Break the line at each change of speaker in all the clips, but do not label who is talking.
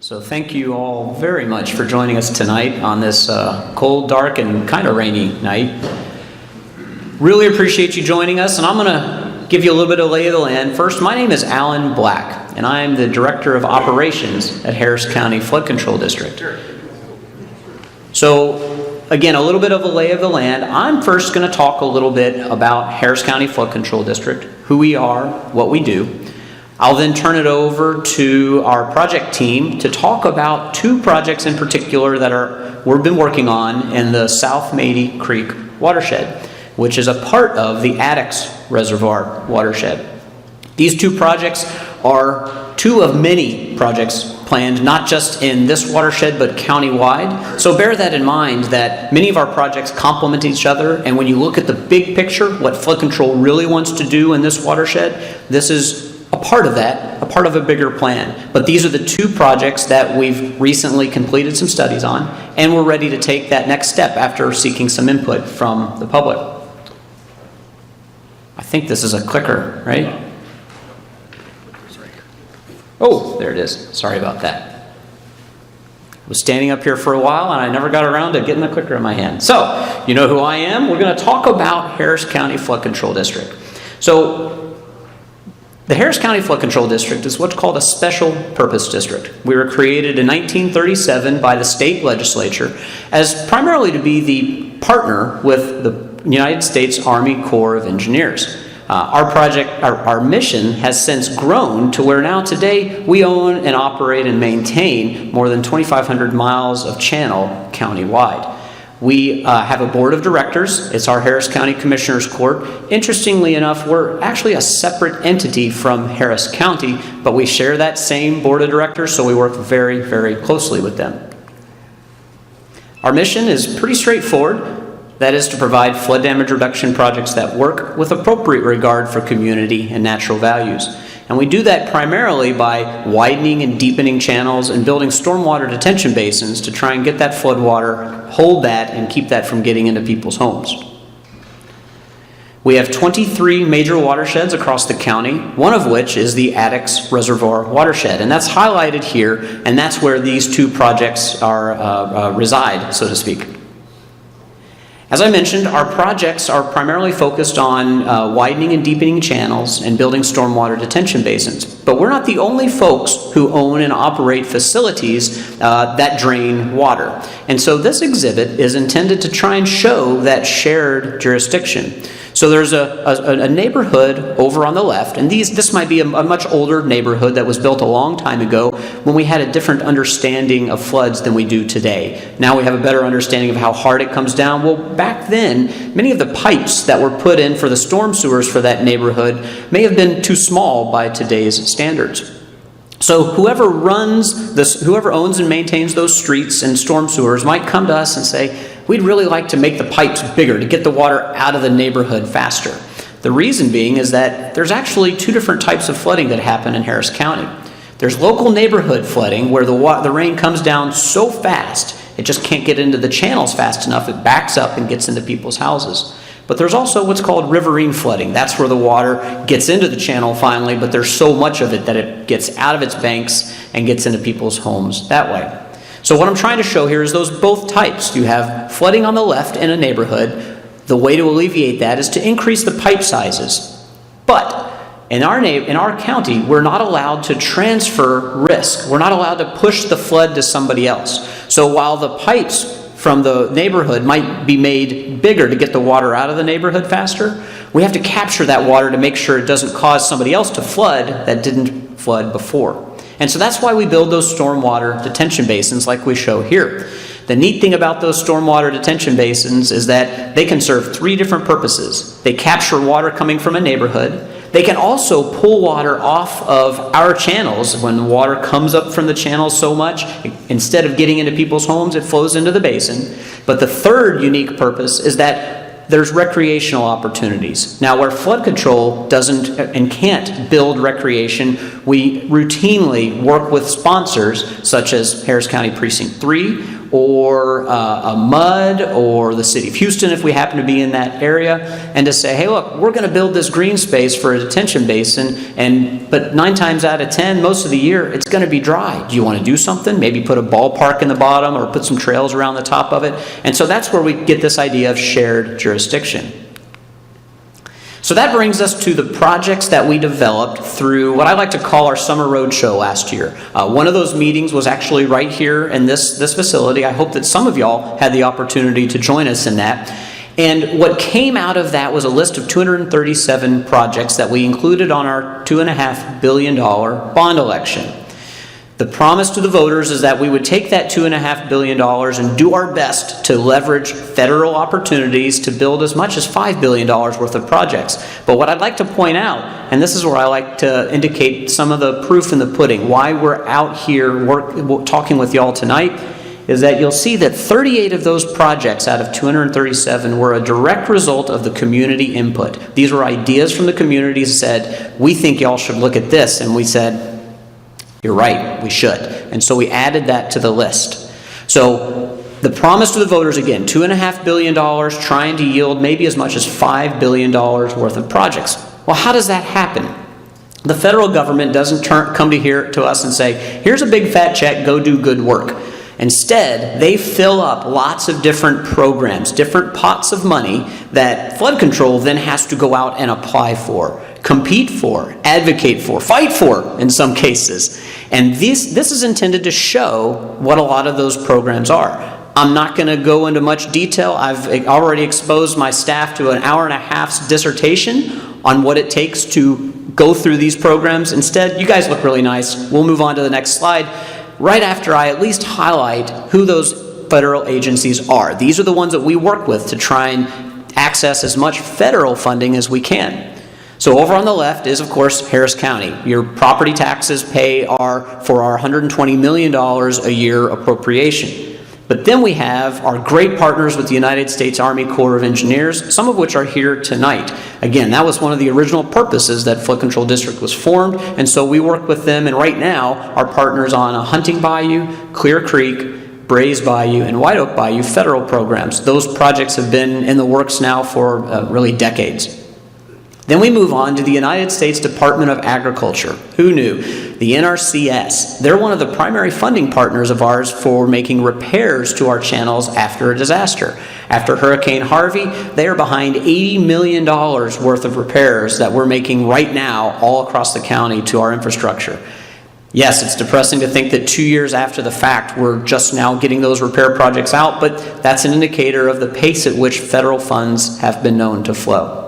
So thank you all very much for joining us tonight on this cold, dark, and kind of rainy night. Really appreciate you joining us, and I'm going to give you a little bit of lay of the land. First, my name is Alan Black, and I am the Director of Operations at Harris County Flood Control District. So, again, a little bit of a lay of the land. I'm first going to talk a little bit about Harris County Flood Control District, who we are, what we do. I'll then turn it over to our project team to talk about two projects in particular that we've been working on in the South Mayde Creek watershed, which is a part of the Attucks Reservoir watershed. These two projects are two of many projects planned, not just in this watershed, but countywide. So bear that in mind, that many of our projects complement each other, and when you look at the big picture, what flood control really wants to do in this watershed, this is a part of that, a part of a bigger plan. But these are the two projects that we've recently completed some studies on, and we're ready to take that next step after seeking some input from the public. I think this is a clicker, right? Oh, there it is. Sorry about that. I was standing up here for a while, and I never got around to getting the clicker in my hand. So, you know who I am. We're going to talk about Harris County Flood Control District. So, the Harris County Flood Control District is what's called a special purpose district. We were created in 1937 by the state legislature as primarily to be the partner with the United States Army Corps of Engineers. Our mission has since grown to where now today we own and operate and maintain more than 2,500 miles of channel countywide. We have a board of directors. It's our Harris County Commissioners Court. Interestingly enough, we're actually a separate entity from Harris County, but we share that same board of directors, so we work very, very closely with them. Our mission is pretty straightforward. That is to provide flood damage reduction projects that work with appropriate regard for community and natural values. And we do that primarily by widening and deepening channels and building stormwater detention basins to try and get that flood water, hold that, and keep that from getting into people's homes. We have 23 major watersheds across the county, one of which is the Attucks Reservoir watershed. And that's highlighted here, and that's where these two projects reside, so to speak. As I mentioned, our projects are primarily focused on widening and deepening channels and building stormwater detention basins. But we're not the only folks who own and operate facilities that drain water. And so this exhibit is intended to try and show that shared jurisdiction. So there's a neighborhood over on the left, and this might be a much older neighborhood that was built a long time ago when we had a different understanding of floods than we do today. Now we have a better understanding of how hard it comes down. Well, back then, many of the pipes that were put in for the storm sewers for that neighborhood may have been too small by today's standards. So whoever owns and maintains those streets and storm sewers might come to us and say, we'd really like to make the pipes bigger to get the water out of the neighborhood faster. The reason being is that there's actually two different types of flooding that happen in Harris County. There's local neighborhood flooding where the rain comes down so fast it just can't get into the channels fast enough. It backs up and gets into people's houses. But there's also what's called riverine flooding. That's where the water gets into the channel finally, but there's so much of it that it gets out of its banks and gets into people's homes that way. So what I'm trying to show here is those both types. You have flooding on the left in a neighborhood. The way to alleviate that is to increase the pipe sizes. But in our county, we're not allowed to transfer risk. We're not allowed to push the flood to somebody else. So while the pipes from the neighborhood might be made bigger to get the water out of the neighborhood faster, we have to capture that water to make sure it doesn't cause somebody else to flood that didn't flood before. And so that's why we build those stormwater detention basins like we show here. The neat thing about those stormwater detention basins is that they can serve three different purposes. They capture water coming from a neighborhood. They can also pull water off of our channels. When the water comes up from the channels so much, instead of getting into people's homes, it flows into the basin. But the third unique purpose is that there's recreational opportunities. Now, where flood control doesn't and can't build recreation, we routinely work with sponsors such as Harris County Precinct 3 or a MUD or the city of Houston if we happen to be in that area, and to say, hey, look, we're going to build this green space for a detention basin, but 9 times out of 10, most of the year, it's going to be dry. Do you want to do something? Maybe put a ballpark in the bottom or put some trails around the top of it. And so that's where we get this idea of shared jurisdiction. So that brings us to the projects that we developed through what I like to call our summer roadshow last year. One of those meetings was actually right here in this facility. I hope that some of y'all had the opportunity to join us in that. And what came out of that was a list of 237 projects that we included on our $2.5 billion bond election. The promise to the voters is that we would take that $2.5 billion and do our best to leverage federal opportunities to build as much as $5 billion worth of projects. But what I'd like to point out, and this is where I like to indicate some of the proof in the pudding, why we're out here talking with y'all tonight, is that you'll see that 38 of those projects out of 237 were a direct result of the community input. These were ideas from the community that said, we think y'all should look at this, and we said, you're right, we should. And so we added that to the list. So the promise to the voters, again, $2.5 billion, trying to yield maybe as much as $5 billion worth of projects. Well, how does that happen? The federal government doesn't come to us and say, here's a big fat check, go do good work. Instead, they fill up lots of different programs, different pots of money that flood control then has to go out and apply for, compete for, advocate for, fight for in some cases. And this is intended to show what a lot of those programs are. I'm not going to go into much detail. I've already exposed my staff to an hour and a half's dissertation on what it takes to go through these programs. Instead, you guys look really nice. We'll move on to the next slide. Right after I at least highlight who those federal agencies are. These are the ones that we work with to try and access as much federal funding as we can. So over on the left is, of course, Harris County. Your property taxes pay for our $120 million a year appropriation. But then we have our great partners with the United States Army Corps of Engineers, some of which are here tonight. Again, that was one of the original purposes that Flood Control District was formed, and so we work with them, and right now our partners on a Hunting Bayou, Clear Creek, Braze Bayou, and White Oak Bayou federal programs. Those projects have been in the works now for really decades. Then we move on to the United States Department of Agriculture. Who knew? The NRCS. They're one of the primary funding partners of ours for making repairs to our channels after a disaster. After Hurricane Harvey, they are behind $80 million worth of repairs that we're making right now all across the county to our infrastructure. Yes, it's depressing to think that 2 years after the fact, we're just now getting those repair projects out, but that's an indicator of the pace at which federal funds have been known to flow.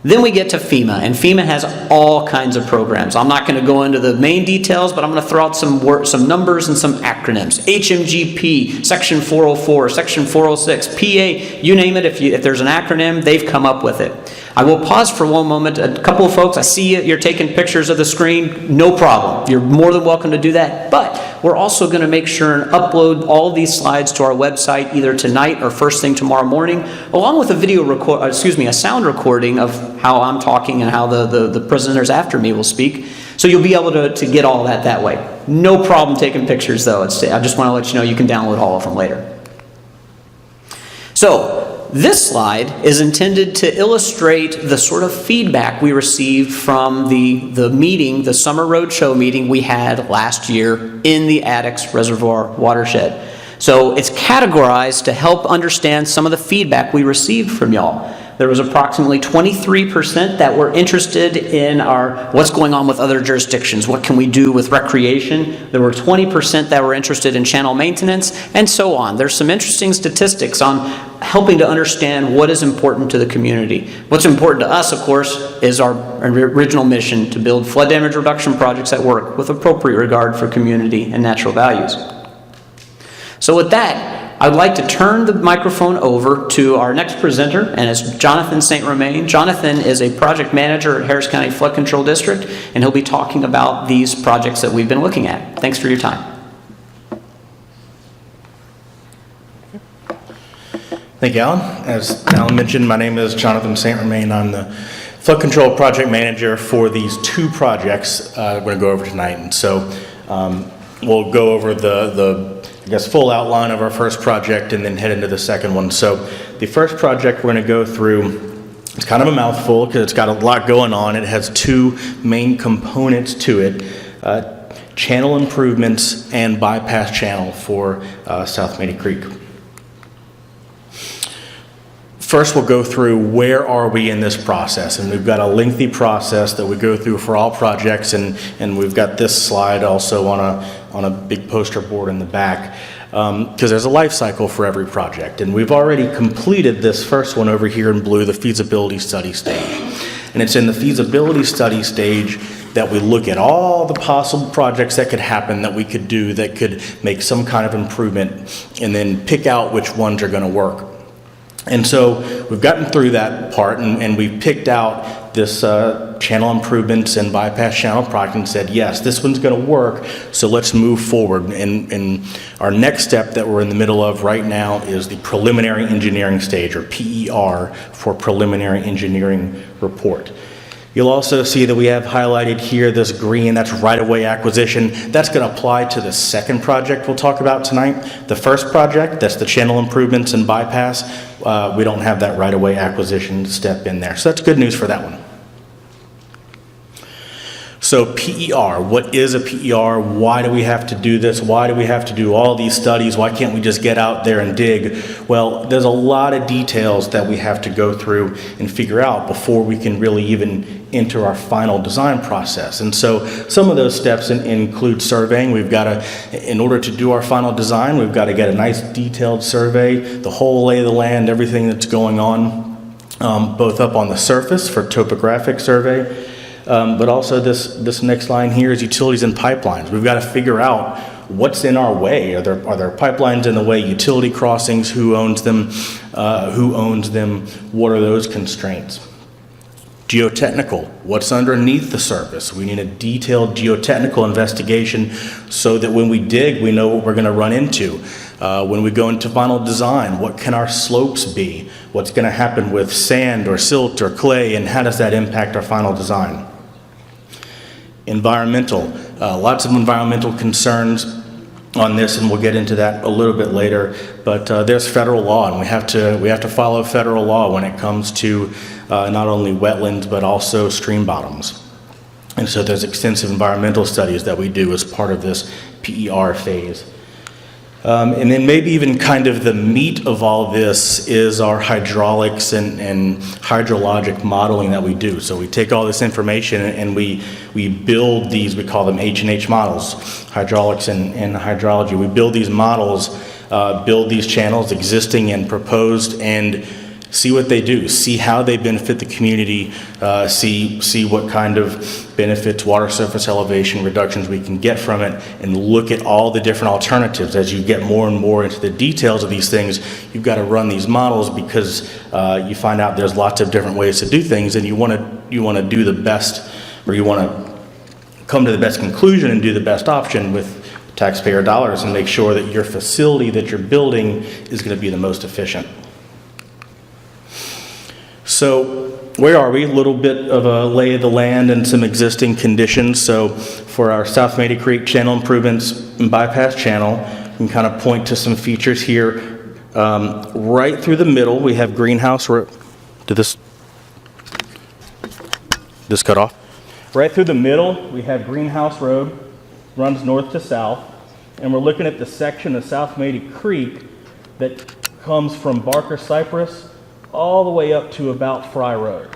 Then we get to FEMA, and FEMA has all kinds of programs. I'm not going to go into the main details, but I'm going to throw out some numbers and some acronyms. HMGP, Section 404, Section 406, PA, you name it. If there's an acronym, they've come up with it. I will pause for one moment. A couple of folks, I see you're taking pictures of the screen. No problem. You're more than welcome to do that. But we're also going to make sure and upload all of these slides to our website either tonight or first thing tomorrow morning, along with a sound recording of how I'm talking and how the presenters after me will speak. So you'll be able to get all that way. No problem taking pictures, though. I just want to let you know you can download all of them later. So this slide is intended to illustrate the sort of feedback we received from the meeting, the summer roadshow meeting we had last year in the Attucks Reservoir Watershed. So it's categorized to help understand some of the feedback we received from y'all. There was approximately 23% that were interested in what's going on with other jurisdictions, what can we do with recreation. There were 20% that were interested in channel maintenance, and so on. There's some interesting statistics on helping to understand what is important to the community. What's important to us, of course, is our original mission to build flood damage reduction projects that work with appropriate regard for community and natural values. So with that, I'd like to turn the microphone over to our next presenter, and it's Jonathan St. Romain. Jonathan is a project manager at Harris County Flood Control District, and he'll be talking about these projects that we've been looking at. Thanks for your time.
Thank you, Alan. As Alan mentioned, my name is Jonathan St. Romain. I'm the flood control project manager for these two projects we're going to go over tonight. And so we'll go over the full outline of our first project and then head into the second one. So the first project we're going to go through, it's kind of a mouthful because it's got a lot going on. It has two main components to it, channel improvements and bypass channel for South Mayde Creek. First, we'll go through where are we in this process, and we've got a lengthy process that we go through for all projects, and we've got this slide also on a big poster board in the back, because there's a life cycle for every project, and we've already completed this first one over here in blue, the feasibility study stage, and it's in the feasibility study stage that we look at all the possible projects that could happen, that we could do, that could make some kind of improvement, and then pick out which ones are going to work. And so we've gotten through that part, and we've picked out this channel improvements and bypass channel project and said, yes, this one's going to work, so let's move forward. And our next step that we're in the middle of right now is the preliminary engineering stage, or PER, for preliminary engineering report. You'll also see that we have highlighted here this green, that's right-of-way acquisition. That's going to apply to the second project we'll talk about tonight. The first project, that's the channel improvements and bypass, we don't have that right-of-way acquisition step in there. So that's good news for that one. So PER, what is a PER? Why do we have to do this? Why do we have to do all these studies? Why can't we just get out there and dig? Well, there's a lot of details that we have to go through and figure out before we can really even enter our final design process. And so some of those steps include surveying. We've got to, in order to do our final design, we've got to get a nice detailed survey, the whole lay of the land, everything that's going on, both up on the surface for topographic survey, but also this next line here is utilities and pipelines. We've got to figure out what's in our way. Are there pipelines in the way? Utility crossings, who owns them? What are those constraints? Geotechnical, what's underneath the surface? We need a detailed geotechnical investigation so that when we dig, we know what we're going to run into. When we go into final design, what can our slopes be? What's going to happen with sand or silt or clay, and how does that impact our final design? Environmental, lots of environmental concerns on this, and we'll get into that a little bit later, but there's federal law, and we have to follow federal law when it comes to not only wetlands but also stream bottoms. And so there's extensive environmental studies that we do as part of this PER phase. And then maybe even kind of the meat of all this is our hydraulics and hydrologic modeling that we do. So we take all this information and we build these, we call them H&H models, hydraulics and hydrology. We build these models, build these channels, existing and proposed, and see what they do, see how they benefit the community, see what kind of benefits, water surface elevation reductions we can get from it, and look at all the different alternatives. As you get more and more into the details of these things, you've got to run these models because you find out there's lots of different ways to do things, and you want to do the best, or you want to come to the best conclusion and do the best option with taxpayer dollars and make sure that your facility that you're building is going to be the most efficient. So where are we? A little bit of a lay of the land and some existing conditions. So for our South Mayde Creek channel improvements and bypass channel, we can kind of point to some features here. Right through the middle, we have greenhouse road. Did this cut off? Right through the middle, we have greenhouse road, runs north to south, and we're looking at the section of South Mayde Creek that comes from Barker Cypress all the way up to about Fry Road.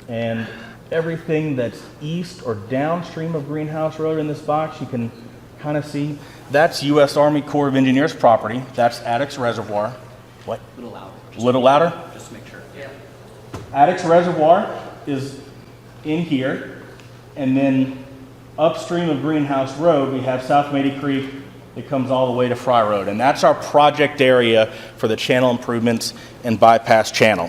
And everything that's east or downstream of Greenhouse Road in this box, you can kind of see, that's U.S. Army Corps of Engineers property. That's Attucks Reservoir. What?
A little louder.
A little louder?
Just to make sure. Yeah.
Attucks Reservoir is in here. And then upstream of Greenhouse Road, we have South Mayde Creek. It comes all the way to Fry Road, and that's our project area for the channel improvements and bypass channel.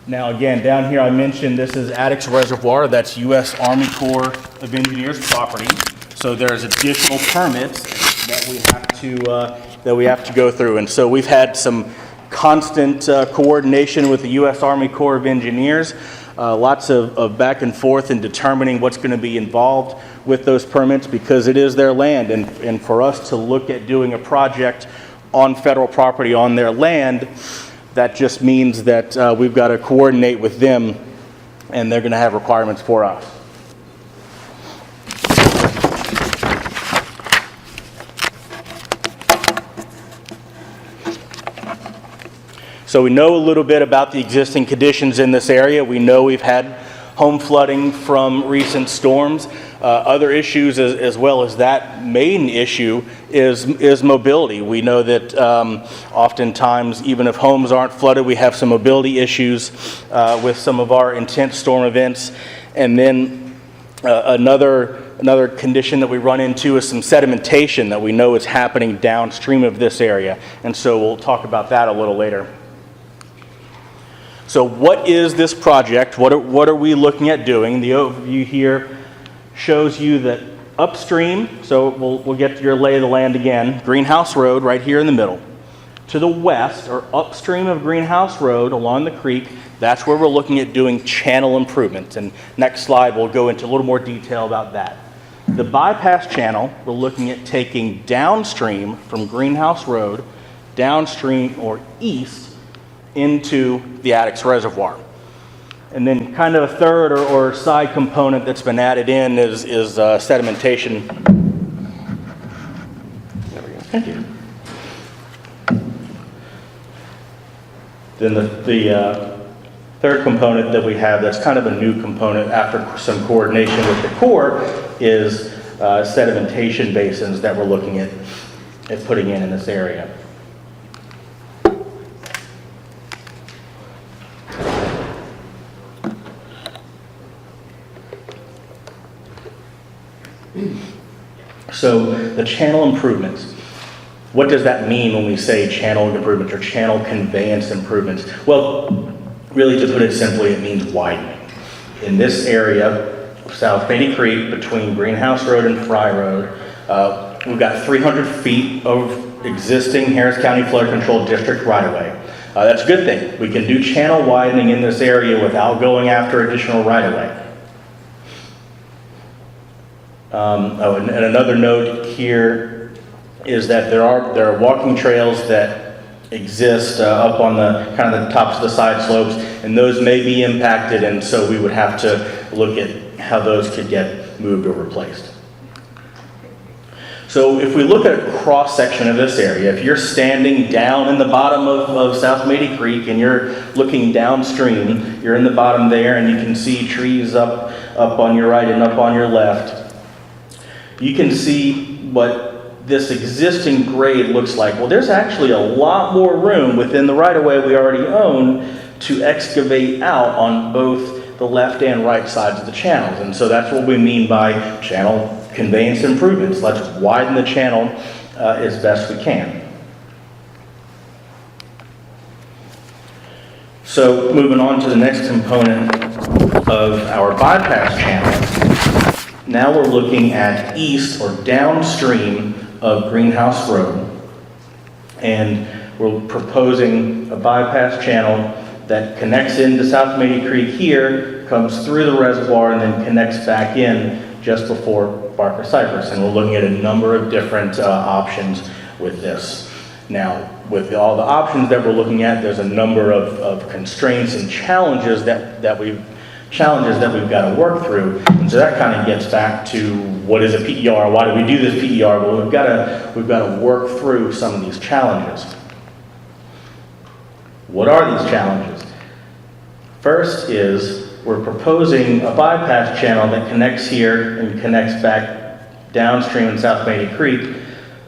Now again, down here I mentioned this is Attucks Reservoir. That's U.S. Army Corps of Engineers property. So there's additional permits that we have to go through, and so we've had some constant coordination with the U.S. Army Corps of Engineers. Lots of back and forth in determining what's going to be involved. with those permits because it is their land. And for us to look at doing a project on federal property on their land, that just means that we've got to coordinate with them, and they're going to have requirements for us. So we know a little bit about the existing conditions in this area. We know we've had home flooding from recent storms. Other issues as well as that main issue is mobility. We know that oftentimes, even if homes aren't flooded, we have some mobility issues with some of our intense storm events. And then another condition that we run into is some sedimentation that we know is happening downstream of this area. And so we'll talk about that a little later. So what is this project? What are we looking at doing? The overview here shows you that upstream, so we'll get to your lay of the land again, Greenhouse Road right here in the middle. To the west, or upstream of Greenhouse Road along the creek, that's where we're looking at doing channel improvements. And next slide, we'll go into a little more detail about that. The bypass channel, we're looking at taking downstream from Greenhouse Road, downstream or east, into the Attucks Reservoir. And then kind of a third or side component that's been added in is sedimentation. There we go. Thank you. Then the third component that we have that's kind of a new component after some coordination with the Corps is sedimentation basins that we're looking at putting in this area. So the channel improvements, what does that mean when we say channel improvements or channel conveyance improvements? Well, really to put it simply, it means widening. In this area, South Mayde Creek, between Greenhouse Road and Fry Road, we've got 300 feet of existing Harris County Flood Control District right-of-way. That's a good thing. We can do channel widening in this area without going after additional right-of-way. And another note here is that there are walking trails that exist up on the kind of the tops of the side slopes, and those may be impacted, and so we would have to look at how those could get moved or replaced. So if we look at a cross section of this area, if you're standing down in the bottom of South Mayde Creek and you're looking downstream, you're in the bottom there and you can see trees up on your right and up on your left. You can see what this existing grade looks like. Well, there's actually a lot more room within the right-of-way we already own to excavate out on both the left and right sides of the channels. And so that's what we mean by channel conveyance improvements. Let's widen the channel as best we can. So moving on to the next component of our bypass channel. Now we're looking at east or downstream of Greenhouse Road, and we're proposing a bypass channel that connects into South Mayde Creek here, comes through the reservoir, and then connects back in just before Barker Cypress. And we're looking at a number of different options with this. Now, with all the options that we're looking at, there's a number of constraints and challenges that we've got to work through. And so that kind of gets back to what is a PER? Why do we do this PER? Well, we've got to work through some of these challenges. What are these challenges? First is we're proposing a bypass channel that connects here and connects back downstream in South Mayde Creek,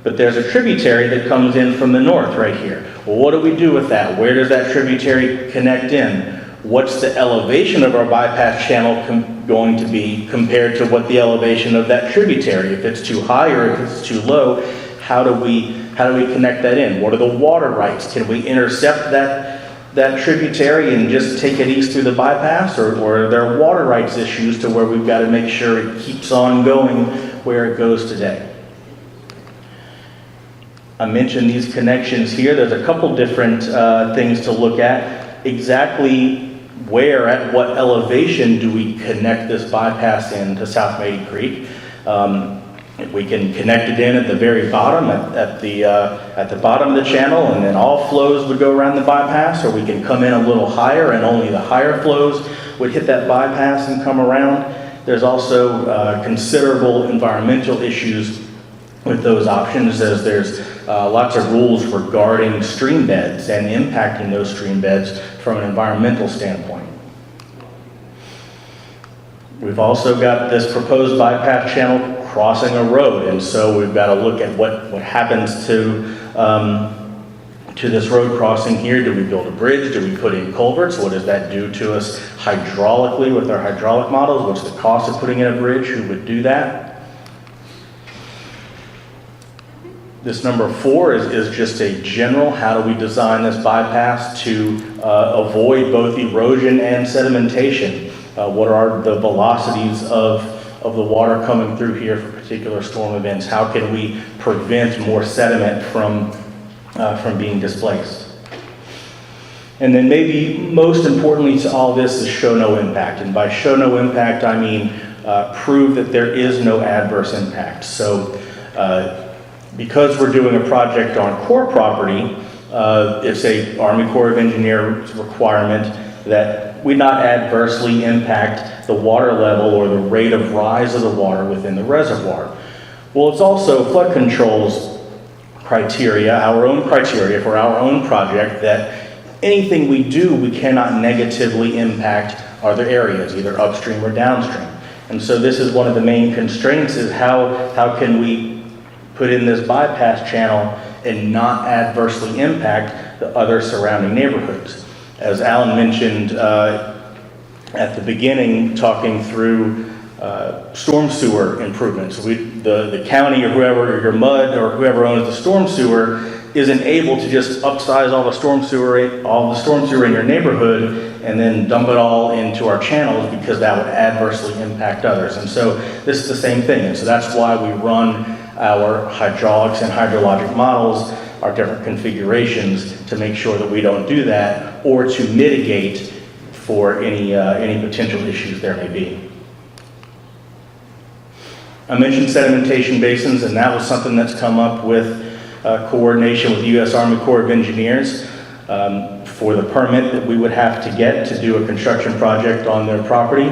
but there's a tributary that comes in from the north right here. Well, what do we do with that? Where does that tributary connect in? What's the elevation of our bypass channel going to be compared to what the elevation of that tributary? If it's too high or if it's too low, how do we connect that in? What are the water rights? Can we intercept that tributary and just take it east through the bypass, or are there water rights issues to where we've got to make sure it keeps on going where it goes today? I mentioned these connections here. There's a couple different things to look at. Exactly where, at what elevation do we connect this bypass in to South Mayde Creek? We can connect it in at the very bottom, at the bottom of the channel, and then all flows would go around the bypass, or we can come in a little higher and only the higher flows would hit that bypass and come around. There's also considerable environmental issues with those options, as there's lots of rules regarding stream beds and impacting those stream beds from an environmental standpoint. We've also got this proposed bypass channel crossing a road, and so we've got to look at what happens to this road crossing here. Do we build a bridge? Do we put in culverts? What does that do to us hydraulically with our hydraulic models? What's the cost of putting in a bridge? Who would do that? This number 4 is just a general, how do we design this bypass to avoid both erosion and sedimentation? What are the velocities of the water coming through here for particular storm events? How can we prevent more sediment from being displaced? And then maybe most importantly to all this is show no impact. And by show no impact, I mean prove that there is no adverse impact. So because we're doing a project on Corps property, it's a Army Corps of Engineers requirement that we not adversely impact the water level or the rate of rise of the water within the reservoir. Well, it's also flood control's criteria, our own criteria for our own project, that anything we do, we cannot negatively impact other areas, either upstream or downstream. And so this is one of the main constraints, is how can we put in this bypass channel and not adversely impact the other surrounding neighborhoods. As Alan mentioned at the beginning, talking through storm sewer improvements, the county or whoever, your MUD or whoever owns the storm sewer isn't able to just upsize all the storm sewer in your neighborhood and then dump it all into our channels, because that would adversely impact others. And so this is the same thing. And so that's why we run our hydraulics and hydrologic models, our different configurations, to make sure that we don't do that, or to mitigate for any potential issues there may be. I mentioned sedimentation basins, and that was something that's come up with coordination with the U.S. Army Corps of Engineers for the permit that we would have to get to do a construction project on their property.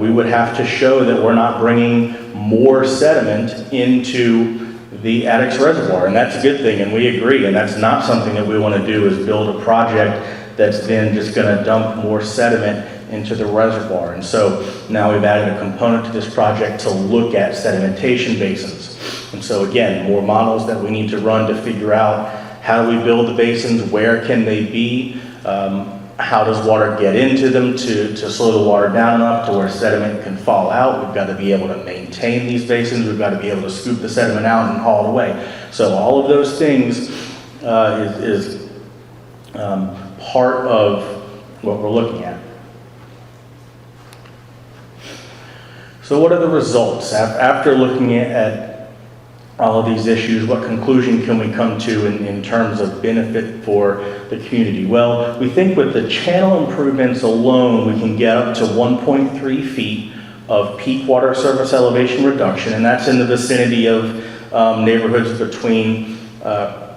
We would have to show that we're not bringing more sediment into the Attucks Reservoir, and that's a good thing, and we agree, and that's not something that we want to do, is build a project that's then just going to dump more sediment into the reservoir. And so now we've added a component to this project to look at sedimentation basins. And so again, more models that we need to run to figure out how do we build the basins, where can they be, how does water get into them to slow the water down enough to where sediment can fall out. We've got to be able to maintain these basins. We've got to be able to scoop the sediment out and haul it away. So all of those things is part of what we're looking at. So what are the results? After looking at all of these issues, what conclusion can we come to in terms of benefit for the community? Well, we think with the channel improvements alone, we can get up to 1.3 feet of peak water surface elevation reduction, and that's in the vicinity of neighborhoods between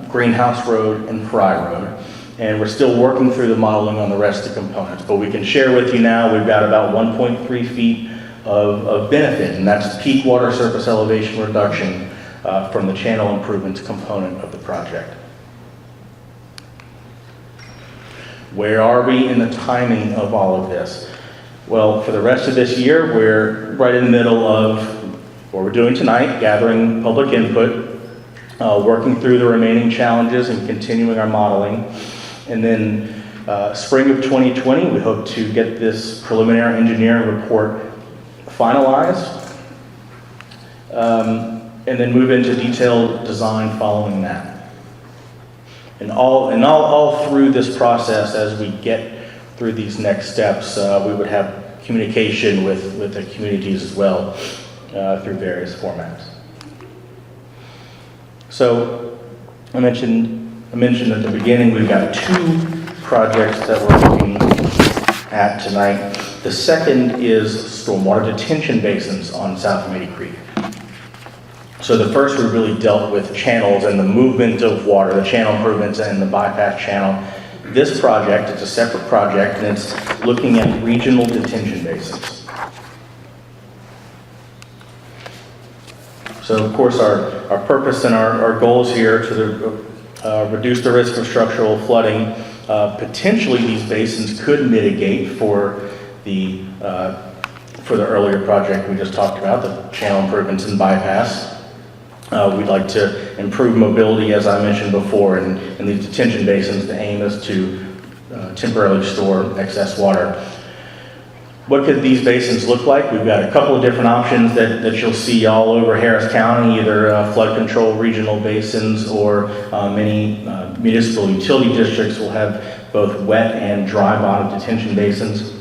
Greenhouse Road and Fry Road. And we're still working through the modeling on the rest of the components, but we can share with you now we've got about 1.3 feet of benefit, and that's peak water surface elevation reduction from the channel improvements component of the project. Where are we in the timing of all of this? Well, for the rest of this year, we're right in the middle of what we're doing tonight, gathering public input, working through the remaining challenges and continuing our modeling. And then spring of 2020, we hope to get this preliminary engineering report finalized, and then move into detailed design following that. And all through this process, as we get through these next steps, we would have communication with the communities as well through various formats. So I mentioned at the beginning, we've got 2 projects that we're looking at tonight. The second is stormwater detention basins on South Mayde Creek. So the first we really dealt with channels and the movement of water, the channel improvements and the bypass channel. This project, it's a separate project, and it's looking at regional detention basins. So of course our purpose and our goals here to reduce the risk of structural flooding. Potentially these basins could mitigate for the earlier project we just talked about, the channel improvements and bypass. We'd like to improve mobility, as I mentioned before, and in these detention basins, the aim is to temporarily store excess water. What could these basins look like? We've got a couple of different options that you'll see all over Harris County, either flood control regional basins or many municipal utility districts will have both wet and dry bottom detention basins.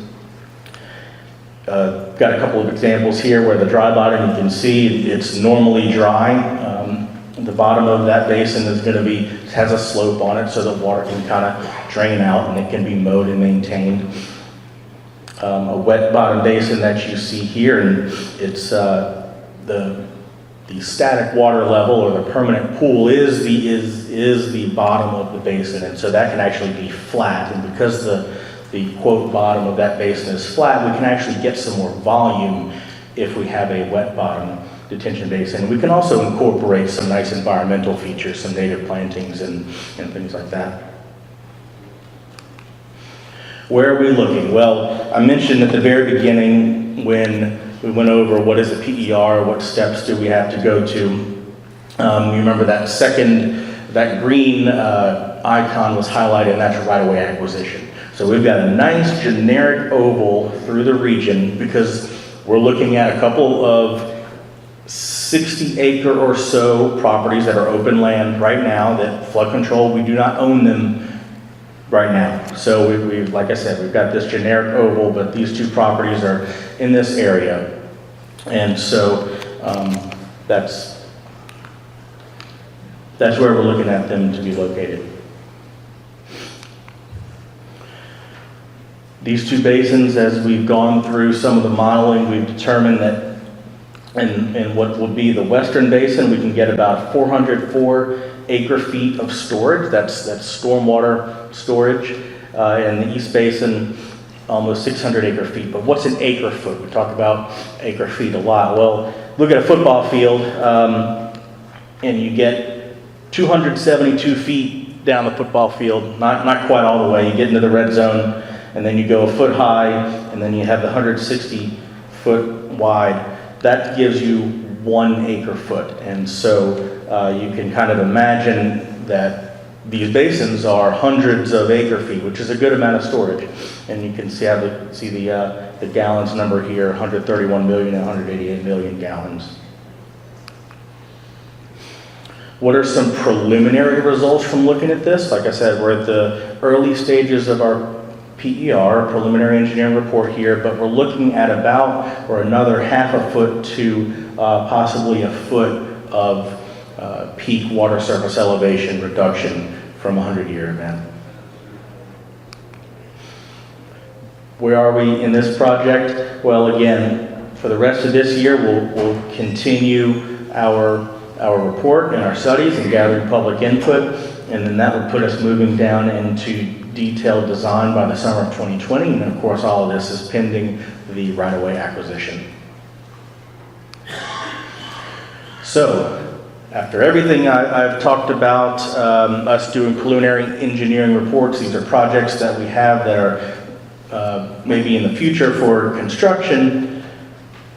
Got a couple of examples here where the dry bottom, you can see it's normally dry. The bottom of that basin is going to has a slope on it so the water can kind of drain out and it can be mowed and maintained. A wet bottom basin that you see here, and it's the static water level or the permanent pool is the bottom of the basin, and so that can actually be flat. And because the quote bottom of that basin is flat, we can actually get some more volume if we have a wet bottom detention basin. We can also incorporate some nice environmental features, some native plantings and things like that. Where are we looking? Well, I mentioned at the very beginning when we went over what is a PER, what steps do we have to go to. You remember that green icon was highlighted, and that's right-of-way acquisition. So we've got a nice generic oval through the region because we're looking at a couple of 60-acre or so properties that are open land right now that flood control, we do not own them right now. So we like I said, we've got this generic oval, but these two properties are in this area. And so that's where we're looking at them to be located. These two basins, as we've gone through some of the modeling, we've determined that in what will be the western basin, we can get about 404 acre feet of storage. That's stormwater storage. In the east basin, almost 600 acre feet. But what's an acre foot? We talk about acre feet a lot. Well, look at a football field, and you get 272 feet down the football field. Not quite all the way. You get into the red zone, and then you go a foot high, and then you have the 160 foot wide. That gives you 1 acre foot. And so you can kind of imagine that these basins are hundreds of acre feet, which is a good amount of storage. And you can see the gallons number here, 131 million and 188 million gallons. What are some preliminary results from looking at this? Like I said, we're at the early stages of our PER, preliminary engineering report here, but we're looking at about or another half a foot to possibly a foot of peak water surface elevation reduction from a 100-year event. Where are we in this project? Well, again, for the rest of this year, we'll continue our report and our studies and gathering public input, and then that would put us moving down into detailed design by the summer of 2020, and of course all of this is pending the right-of-way acquisition. So, after everything I've talked about, us doing preliminary engineering reports, these are projects that we have that are maybe in the future for construction.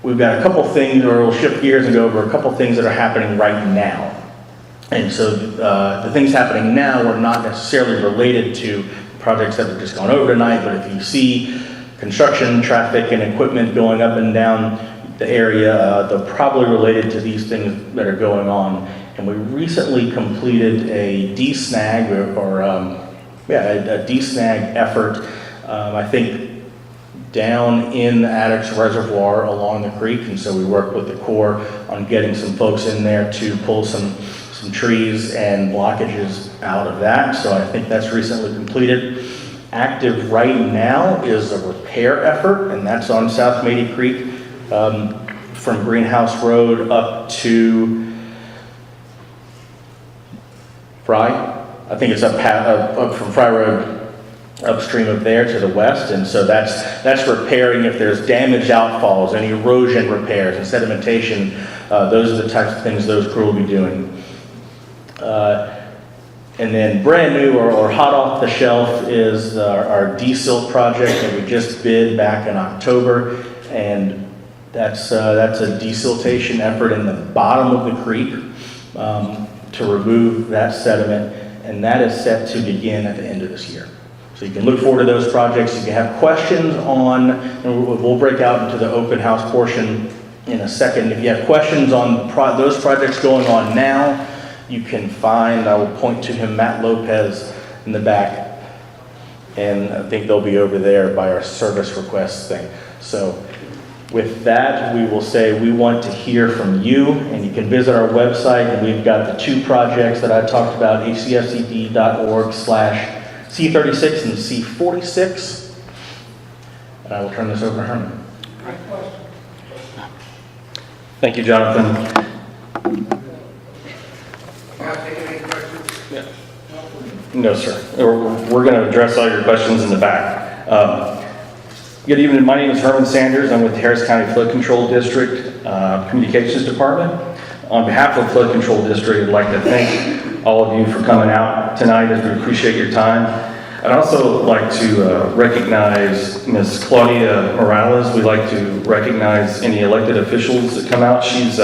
We've got a couple things, or we'll shift gears and go over a couple things that are happening right now. And so the things happening now are not necessarily related to projects that have just gone over tonight, but if you see construction, traffic, and equipment going up and down the area, they're probably related to these things that are going on. And we recently completed a desnag a desnag effort, I think down in the Attucks Reservoir along the creek, and so we worked with the Corps on getting some folks in there to pull some trees and blockages out of that. So I think that's recently completed. Active right now is a repair effort, and that's on South Mayde Creek from Greenhouse Road up to Fry. I think it's up from Fry Road upstream of there to the west, and so that's repairing if there's damaged outfalls, any erosion repairs and sedimentation. Those are the types of things those crew will be doing. And then brand new or hot off the shelf is our de-silt project that we just bid back in October, and that's a desiltation effort in the bottom of the creek to remove that sediment, and that is set to begin at the end of this year. So you can look forward to those projects. You can have questions on, and we'll break out into the open house portion in a second. If you have questions on those projects going on now, you can find, I will point to him, Matt Lopez in the back, and I think they'll be over there by our service requests thing. So with that, we will say we want to hear from you, and you can visit our website, and we've got the 2 projects that I talked about, hcfcd.org/C36 and C46. And I will turn this over to Herman.
Thank you, Jonathan. No, sir. We're going to address all your questions in the back. Good evening. My name is Herman Sanders. I'm with the Harris County Flood Control District Communications Department. On behalf of the Flood Control District, I'd like to thank all of you for coming out tonight, as we appreciate your time. I'd also like to recognize Ms. Claudia Morales. We'd like to recognize any elected officials that come out. She's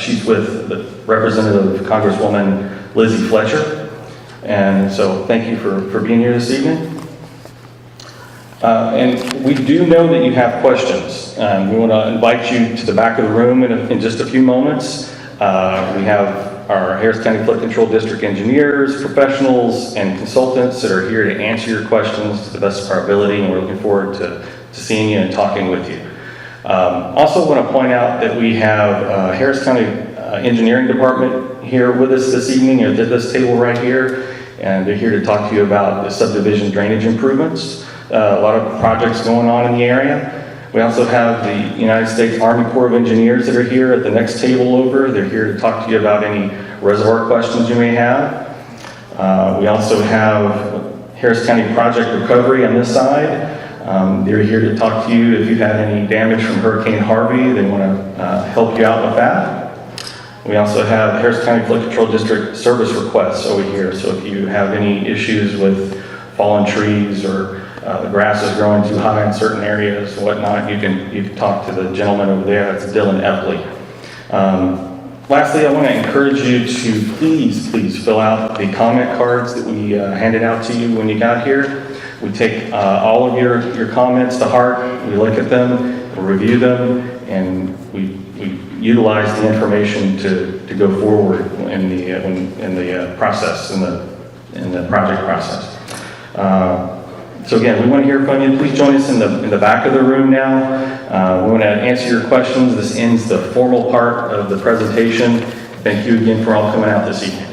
she's with the Representative Congresswoman Lizzie Fletcher. And so thank you for being here this evening. And we do know that you have questions. We want to invite you to the back of the room in just a few moments. We have our Harris County Flood Control District engineers, professionals, and consultants that are here to answer your questions to the best of our ability, and we're looking forward to seeing you and talking with you. Also want to point out that we have Harris County Engineering Department here with us this evening at this table right here, and they're here to talk to you about the subdivision drainage improvements. A lot of projects going on in the area. We also have the United States Army Corps of Engineers that are here at the next table over. They're here to talk to you about any reservoir questions you may have. We also have Harris County Project Recovery on this side. They're here to talk to you if you've had any damage from Hurricane Harvey. They want to help you out with that. We also have Harris County Flood Control District service requests over here. So if you have any issues with fallen trees or the grass is growing too high in certain areas and whatnot, you can talk to the gentleman over there. That's Dylan Epley. Lastly, I want to encourage you to please fill out the comment cards that we handed out to you when you got here. We take all of your comments to heart. We look at them, we review them, and we utilize the information to go forward in the process, in the project process. So again, we want to hear from you. Please join us in the back of the room now. We want to answer your questions. This ends the formal part of the presentation. Thank you again for all coming out this evening.